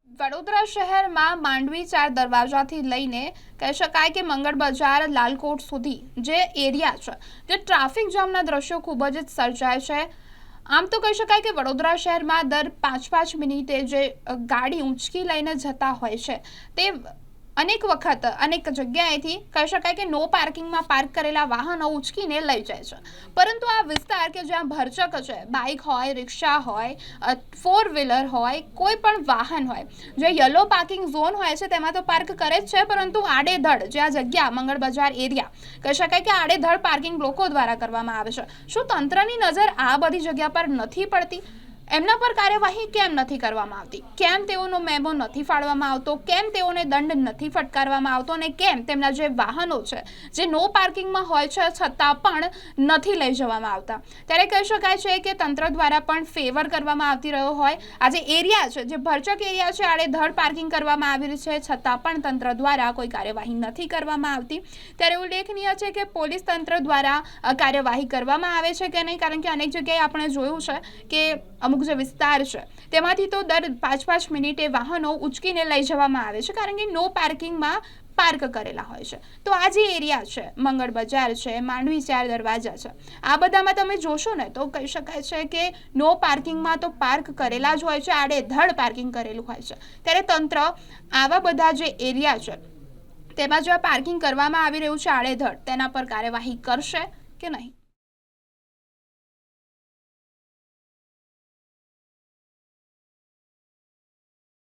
વડોદરા શહેરમાં માંડવી 4 દરવાજાથી લઈને કહી શકાય કે મંગળ બજાર લાલકોટ સુધી જે એરિયા છે જે ટ્રાફિક જામના દ્રશ્યો ખૂબ જ સર્જાય છે। આમ તો કહી શકાય કે વડોદરા શહેરમાં દર 5-5 મિનિટે જે ગાડી ઊંચકી લઈને જતા હોય છે તે અનેક વખત અનેક જગ્યાએથી કહી શકાય કે નો પાર્કિંગમાં પાર્ક કરેલા વાહનો ઉંચકીને લઈ જાય છે, પરંતુ આ વિસ્તાર કે જ્યાં ભરચક છે, બાઇક હોય, રિક્ષા હોય, 4 વ્હીલર હોય, કોઈ પણ વાહન હોય, જે યલો પાર્કિંગ ઝોન હોય છે તેમાં તો પાર્ક કરે જ છે, પરંતુ આડેધડ જે આ જગ્યા મંગળ બજાર એરિયા કહી શકાય કે આડેધડ પાર્કિંગ લોકો દ્વારા કરવામાં આવે છે। શું તંત્રની નજર આ બધી જગ્યા પર નથી પડતી? એમના પર કાર્યવાહી કેમ નથી કરવામાં આવતી? કેમ તેઓનો મેમો નથી ફાળવામાં આવતો? કેમ તેઓને દંડ નથી ફટકારવામાં આવતો? અને કેમ તેમના જે વાહનો છે જે નો પાર્કિંગમાં હોય છે છતાં પણ નથી લઈ જવામાં આવતા? ત્યારે કહી શકાય છે કે તંત્ર દ્વારા પણ ફેવર કરવામાં આવતી રહ્યો હોય। આ જે એરિયા છે, જે ભરચક એરિયા છે, આડેધડ પાર્કિંગ કરવામાં આવી છે છતાં પણ તંત્ર દ્વારા કોઈ કાર્યવાહી નથી કરવામાં આવતી। ત્યારે ઉલ્લેખનીય છે કે પોલીસ તંત્ર દ્વારા કાર્યવાહી કરવામાં આવે છે કે નહીં, કારણ કે અનેક જગ્યાએ આપણે જોયું છે કે અમુક જે વિસ્તાર છે તેમાંથી તો દર 5-5 મિનિટે વાહનો ઉંચકીને લઈ જવામાં આવે છે, કારણ કે નો પાર્કિંગમાં પાર્ક કરેલા હોય છે। તો આ જે એરિયા છે, મંગળ બજાર છે, માંડવી 4 દરવાજા છે, આ બધામાં તમે જોશો ને તો કહી શકાય છે કે નો પાર્કિંગમાં તો પાર્ક કરેલા જ હોય છે, આડેધડ પાર્કિંગ કરેલું હોય છે। ત્યારે તંત્ર આવા બધા જે એરિયા છે તેમાં જો પાર્કિંગ કરવામાં આવી રહ્યું છે આડેધડ, તેના પર કાર્યવાહી કરશે કે નહીં?